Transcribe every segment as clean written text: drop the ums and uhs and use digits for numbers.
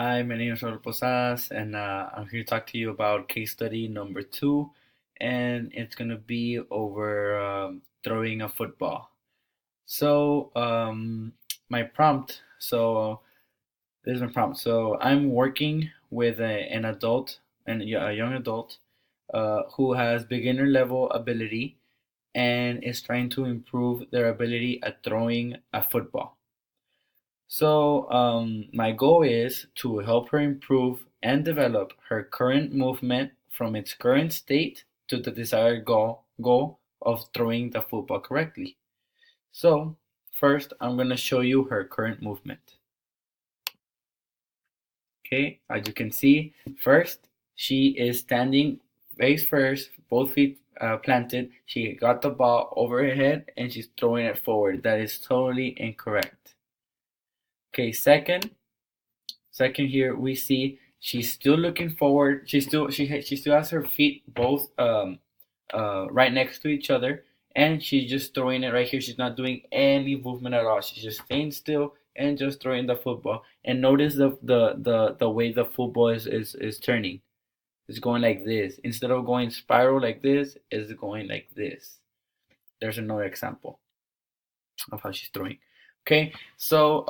Hi, my name is Raul Posadas, and I'm here to talk to you about case study number two, and it's gonna be over throwing a football. So, my prompt. This is my prompt. So, I'm working with an adult and a young adult who has beginner level ability and is trying to improve their ability at throwing a football. My goal is to help her improve and develop her current movement from its current state to the desired goal of throwing the football correctly. So, first, I'm going to show you her current movement. Okay, as you can see, first, she is standing face first, both feet planted. She got the ball over her head and she's throwing it forward. That is totally incorrect. Okay, second here we see she's still looking forward. She still has her feet both right next to each other, and she's just throwing it right here. She's not doing any movement at all. She's just staying still and just throwing the football. And notice the way the football is turning. It's going like this. Instead of going spiral like this, it's going like this. There's another example of how she's throwing. Okay, so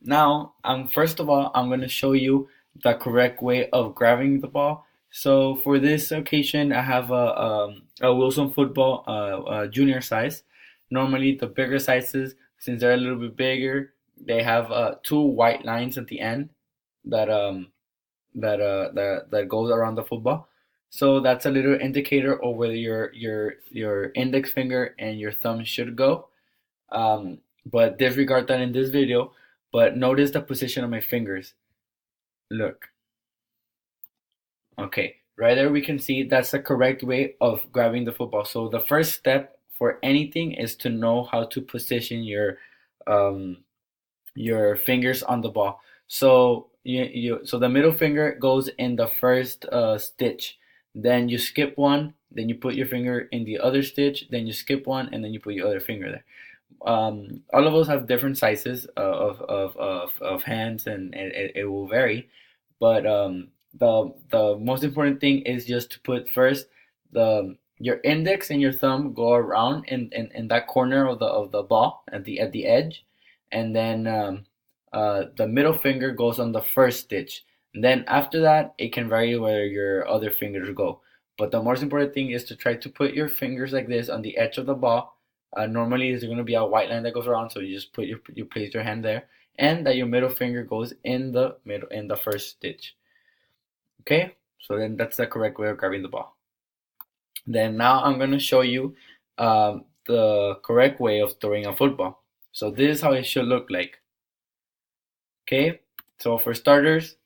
now first of all I'm gonna show you the correct way of grabbing the ball. So for this occasion, I have a Wilson football junior size. Normally, the bigger sizes, since they're a little bit bigger, they have two white lines at the end that that goes around the football. So that's a little indicator of where your index finger and your thumb should go. But disregard that in this video. But notice the position of my fingers. Look. Okay, right there we can see that's the correct way of grabbing the football. So the first step for anything is to know how to position um, your fingers on the ball. So the middle finger goes in the first stitch. Then you skip one. Then you put your finger in the other stitch. Then you skip one, and then you put your other finger there. All of us have different sizes of hands, and it will vary. But the most important thing is just to put first the your index and your thumb go around in that corner of the ball at the edge, and then the middle finger goes on the first stitch. And then after that, it can vary where your other fingers go. But the most important thing is to try to put your fingers like this on the edge of the ball. Normally, there's going to be a white line that goes around, so you just you place your hand there, and that your middle finger goes in the middle in the first stitch. Okay, so then that's the correct way of grabbing the ball. Then now I'm going to show you the correct way of throwing a football. So this is how it should look like. Okay, so for starters,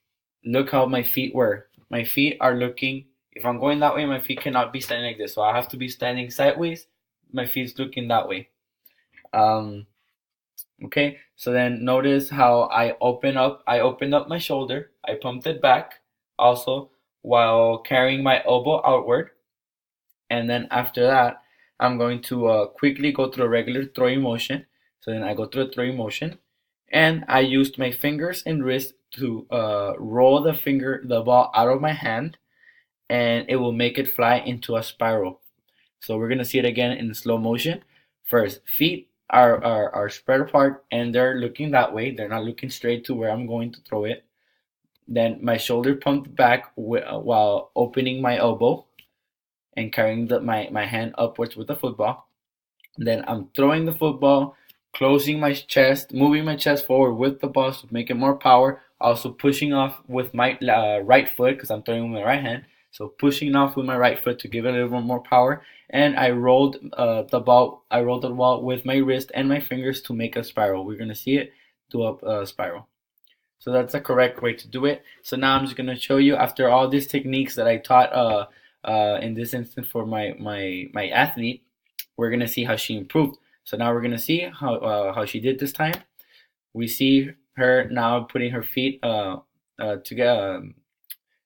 look how my feet were. My feet are looking, if I'm going that way, my feet cannot be standing like this. So I have to be standing sideways. My feet's looking that way. Um, okay, so then notice how I opened up my shoulder, I pumped it back also while carrying my elbow outward. And then after that, I'm going to quickly go through a regular throwing motion. So then I go through a throwing motion, and I used my fingers and wrist to roll the ball out of my hand, and it will make it fly into a spiral. So we're gonna see it again in slow motion. First, feet are spread apart and they're looking that way. They're not looking straight to where I'm going to throw it. Then my shoulder pumped back while opening my elbow and carrying my hand upwards with the football. Then I'm throwing the football, closing my chest, moving my chest forward with the ball to make it more power. Also pushing off with my right foot because I'm throwing with my right hand. So pushing off with my right foot to give it a little more power. And I rolled the ball. I rolled the ball with my wrist and my fingers to make a spiral. We're gonna see it do a spiral. So that's the correct way to do it. So now I'm just gonna show you after all these techniques that I taught in this instance for my athlete. We're gonna see how she improved. So now we're gonna see how she did this time. We see her now putting her feet together.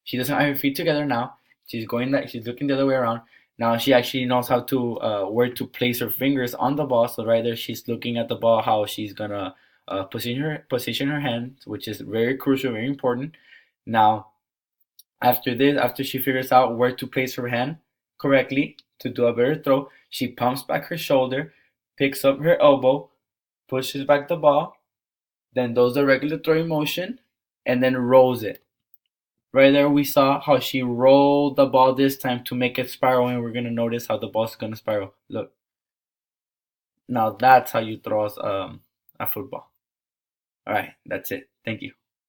She doesn't have her feet together now. She's looking the other way around. Now she actually knows where to place her fingers on the ball. So right there, she's looking at the ball how she's gonna position her hands, which is very crucial, very important. Now, after this, after she figures out where to place her hand correctly to do a better throw, she pumps back her shoulder, picks up her elbow, pushes back the ball, then does the regular throwing motion, and then rolls it. Right there, we saw how she rolled the ball this time to make it spiral, and we're gonna notice how the ball's gonna spiral. Look, now that's how you throw a football. All right, that's it. Thank you.